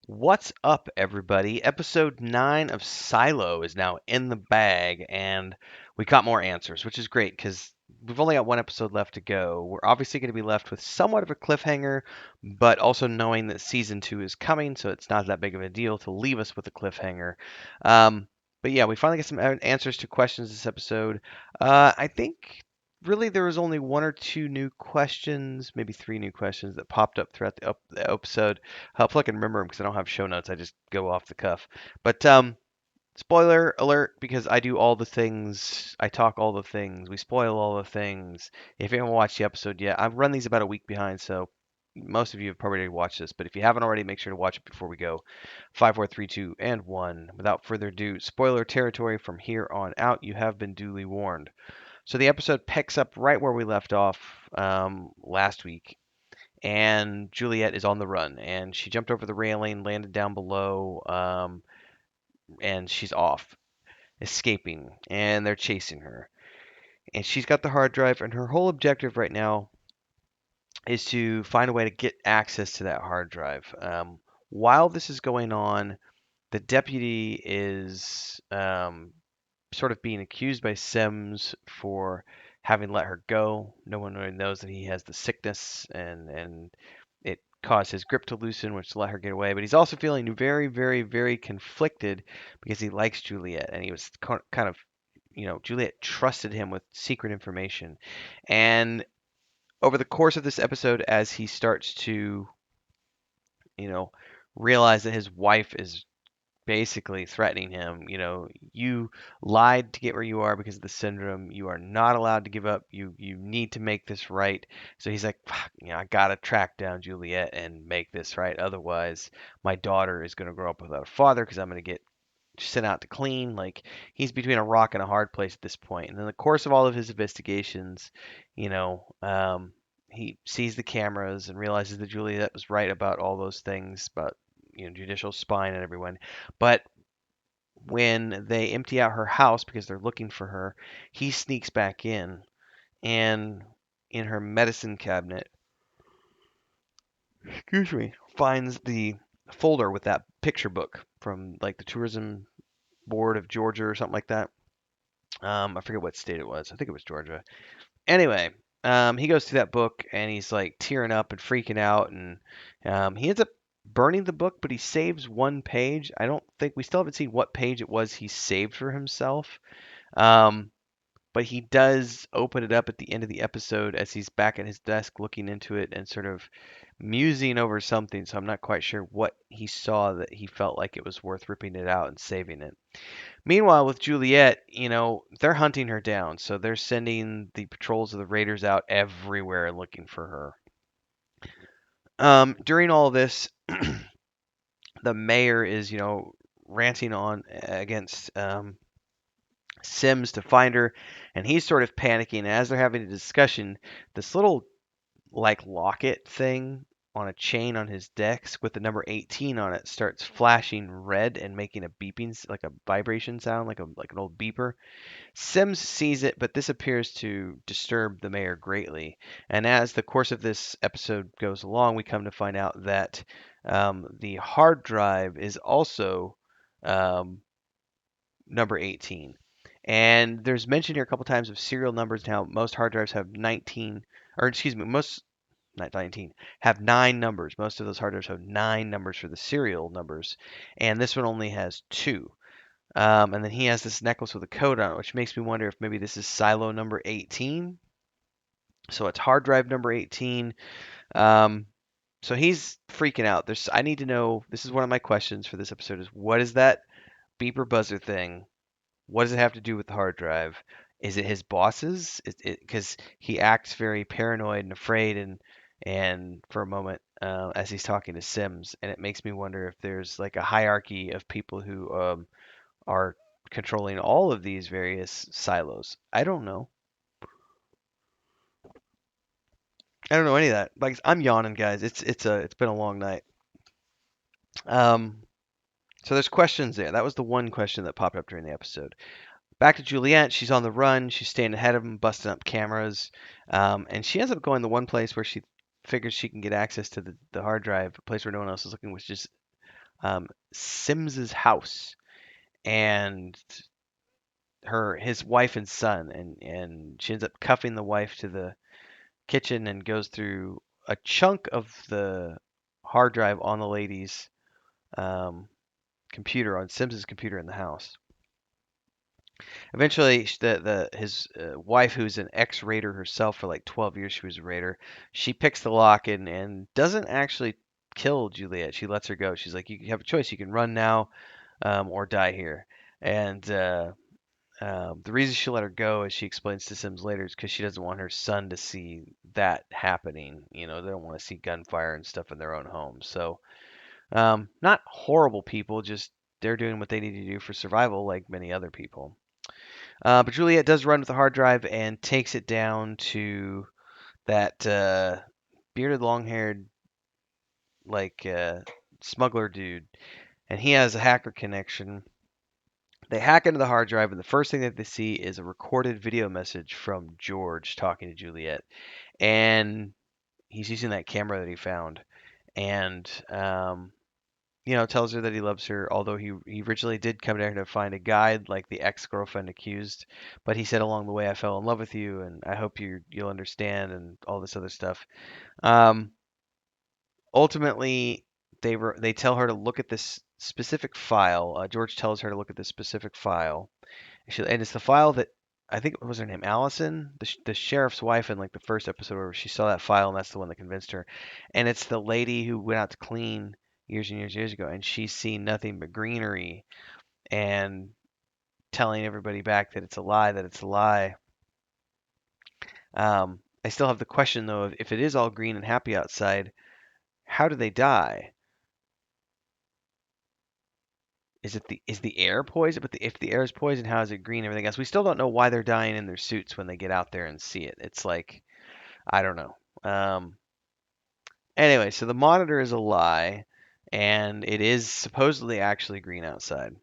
What's up, everybody? Episode 9 of Silo is now in the bag, and we got more answers, which is great because we've only got one episode left to go. We're obviously going to be left with somewhat of a cliffhanger, but also knowing that season 2 is coming, so it's not that big of a deal to leave us with a cliffhanger. Um, but yeah, we finally get some answers to questions this episode. I think really there was only one or two new questions, maybe three new questions that popped up throughout the episode. Hopefully I can remember them because I don't have show notes. I just go off the cuff. But spoiler alert, because I do all the things. I talk all the things. We spoil all the things. If you haven't watched the episode yet, I've run these about a week behind, so most of you have probably already watched this. But if you haven't already, make sure to watch it before we go. 5, 4, 3, 2, and 1. Without further ado, spoiler territory from here on out. You have been duly warned. So the episode picks up right where we left off last week, and Juliette is on the run, and she jumped over the railing, landed down below, and she's off, escaping, and they're chasing her. And she's got the hard drive, and her whole objective right now is to find a way to get access to that hard drive. While this is going on, the deputy is sort of being accused by Sims for having let her go. No one really knows that he has the sickness, and it caused his grip to loosen, which let her get away. But he's also feeling very, very, very conflicted because he likes Juliette, and he was kind of, Juliette trusted him with secret information. And over the course of this episode, as he starts to, you know, realize that his wife is basically threatening him. You lied to get where you are because of the syndrome. You are not allowed to give up. You need to make this right. So he's like, "Fuck, I gotta track down Juliette and make this right. Otherwise, my daughter is gonna grow up without a father because I'm gonna get sent out to clean." Like he's between a rock and a hard place at this point. And in the course of all of his investigations, you know, um, he sees the cameras and realizes that Juliette was right about all those things about judicial spine and everyone. But when they empty out her house because they're looking for her, he sneaks back in, and in her medicine cabinet, excuse me, finds the folder with that picture book from like the tourism board of Georgia or something like that. I forget what state it was. I think it was Georgia. Anyway, he goes through that book and he's like tearing up and freaking out, and he ends up burning the book, but he saves one page. I don't think we still haven't seen what page it was he saved for himself. Um, but he does open it up at the end of the episode as he's back at his desk looking into it and sort of musing over something. So I'm not quite sure what he saw that he felt like it was worth ripping it out and saving it. Meanwhile, with Juliette, they're hunting her down. So they're sending the patrols of the Raiders out everywhere looking for her. During all this, the mayor is, ranting on against Sims to find her, and he's sort of panicking. As they're having a discussion, this little like locket thing on a chain on his desk with the number 18 on it starts flashing red and making a beeping, like a vibration sound, like an old beeper. Sims sees it, but this appears to disturb the mayor greatly. And as the course of this episode goes along, we come to find out that the hard drive is also um, number 18. And there's mention here a couple times of serial numbers. Now, most hard drives have 19, or excuse me, most not 19, have 9 numbers. Most of those hard drives have 9 numbers for the serial numbers, and this one only has 2. And then he has this necklace with a code on it, which makes me wonder if maybe this is silo number 18. So it's hard drive number 18. Um, so he's freaking out. I need to know. This is one of my questions for this episode: is what is that beeper buzzer thing? What does it have to do with the hard drive? Is it his boss's? Because he acts very paranoid and afraid, and for a moment as he's talking to Sims, and it makes me wonder if there's like a hierarchy of people who are controlling all of these various silos. I don't know. I don't know any of that. Like I'm yawning, guys. It's been a long night. Um, so there's questions there. That was the one question that popped up during the episode. Back to Juliette. She's on the run. She's staying ahead of him, busting up cameras. And she ends up going the one place where she figures she can get access to the hard drive, a place where no one else is looking, which is Sims's house, and his wife and son, and she ends up cuffing the wife to the kitchen and goes through a chunk of the hard drive on the lady's um, computer, on Sims's computer in the house. Eventually, his wife, who's an ex-raider herself for like 12 years, she was a raider. She picks the lock and doesn't actually kill Juliette. She lets her go. She's like, you have a choice. You can run now, or die here. And the reason she let her go, as she explains to Sims later, is because she doesn't want her son to see that happening. You know, they don't want to see gunfire and stuff in their own home. So, not horrible people, just they're doing what they need to do for survival, like many other people. But Juliet does run with the hard drive and takes it down to that bearded, long-haired, like smuggler dude, and he has a hacker connection. They hack into the hard drive, and the first thing that they see is a recorded video message from George talking to Juliet, and he's using that camera that he found, and tells her that he loves her, although he originally did come down to find a guide like the ex-girlfriend accused, but he said along the way, I fell in love with you, and I hope you'll understand, and all this other stuff. Um, Ultimately, they tell her to look at this specific file. George tells her to look at this specific file, and it's the file that I think what was her name, Allison, the sheriff's wife in like the first episode where she saw that file, and that's the one that convinced her. And it's the lady who went out to clean years and years ago, and she's seen nothing but greenery, and telling everybody back that it's a lie, that it's a lie. I still have the question though, if it is all green and happy outside, how do they die? Is the air poison? But if the air is poison, how is it green? Everything else, we still don't know why they're dying in their suits when they get out there and see it. It's like, I don't know. Anyway, so the monitor is a lie, and it is supposedly actually green outside.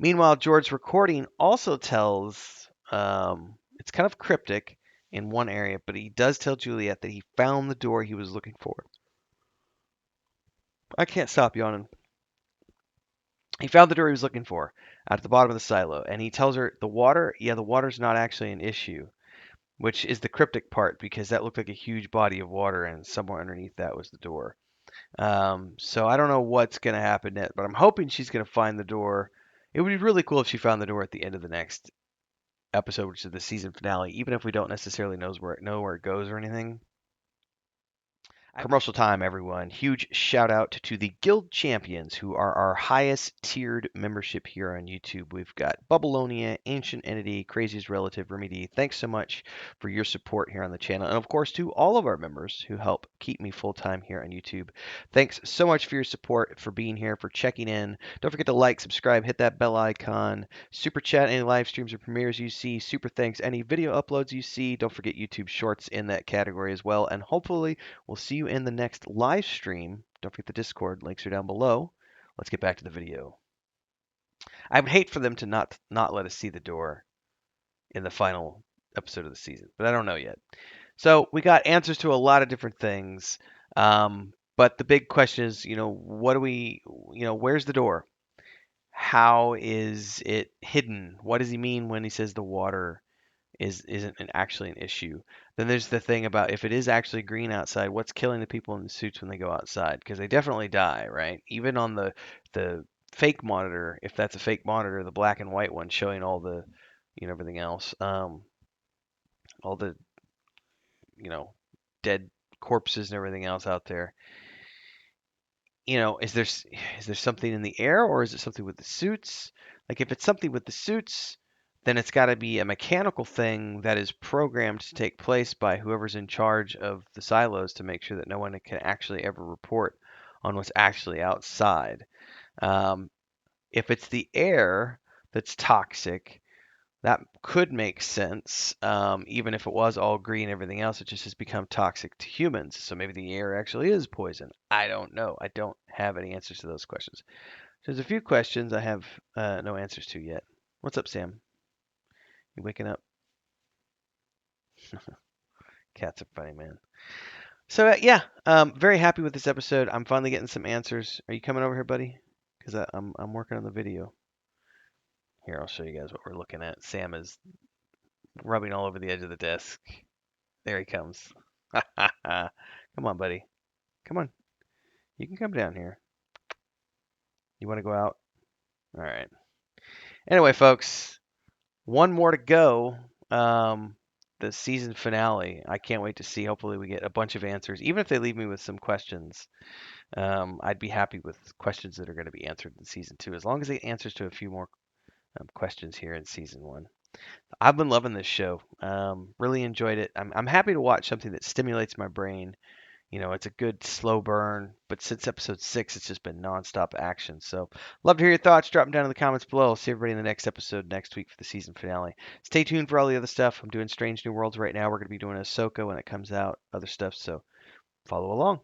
Meanwhile, George's recording also tells, it's kind of cryptic in one area, but he does tell Juliet that he found the door he was looking for. I can't stop yawning. He found the door he was looking for at the bottom of the silo, and he tells her the water's not actually an issue, which is the cryptic part because that looked like a huge body of water, and somewhere underneath that was the door. So I don't know what's going to happen next, but I'm hoping she's going to find the door. It would be really cool if she found the door at the end of the next episode, which is the season finale, even if we don't necessarily know where it goes or anything. Commercial time, everyone. Huge shout out to the Guild Champions, who are our highest tiered membership here on YouTube. We've got Bubbleonia, Ancient Entity, Crazy's Relative, Remy D. Thanks so much for your support here on the channel. And of course, to all of our members who help keep me full time here on YouTube. Thanks so much for your support, for being here, for checking in. Don't forget to like, subscribe, hit that bell icon, super chat any live streams or premieres you see, super thanks any video uploads you see. Don't forget YouTube Shorts in that category as well. And hopefully, we'll see you in the next live stream. Don't forget the Discord. Links are down below. Let's get back to the video. I would hate for them to not let us see the door in the final episode of the season, but I don't know yet. So we got answers to a lot of different things. But the big question is, what do we, where's the door? How is it hidden? What does he mean when he says the water isn't actually an issue? Then there's the thing about if it is actually green outside, what's killing the people in the suits when they go outside? Because they definitely die, right? Even on the fake monitor, if that's a fake monitor, the black and white one showing all the everything else, all the dead corpses and everything else out there. Is there something in the air, or is it something with the suits? Like if it's something with the suits, then it's got to be a mechanical thing that is programmed to take place by whoever's in charge of the silos to make sure that no one can actually ever report on what's actually outside. Um, if it's the air that's toxic, that could make sense, even if it was all green and everything else. It just has become toxic to humans. So maybe the air actually is poison. I don't know. I don't have any answers to those questions. There's a few questions I have no answers to yet. What's up, Sam? You waking up? Cats are funny, man. So yeah, very happy with this episode. I'm finally getting some answers. Are you coming over here, buddy? Because I'm working on the video. Here, I'll show you guys what we're looking at. Sam is rubbing all over the edge of the desk. There he comes. Come on, buddy. Come on. You can come down here. You want to go out? All right. Anyway, folks, one more to go. The season finale. I can't wait to see. Hopefully, we get a bunch of answers. Even if they leave me with some questions, I'd be happy with questions that are going to be answered in season two, as long as it answers to a few more questions here in season one. I've been loving this show. Really enjoyed it. I'm happy to watch something that stimulates my brain. You know, it's a good slow burn, but since episode 6, it's just been nonstop action. So, love to hear your thoughts. Drop them down in the comments below. I'll see everybody in the next episode next week for the season finale. Stay tuned for all the other stuff. I'm doing Strange New Worlds right now. We're going to be doing Ahsoka when it comes out, other stuff. So, follow along.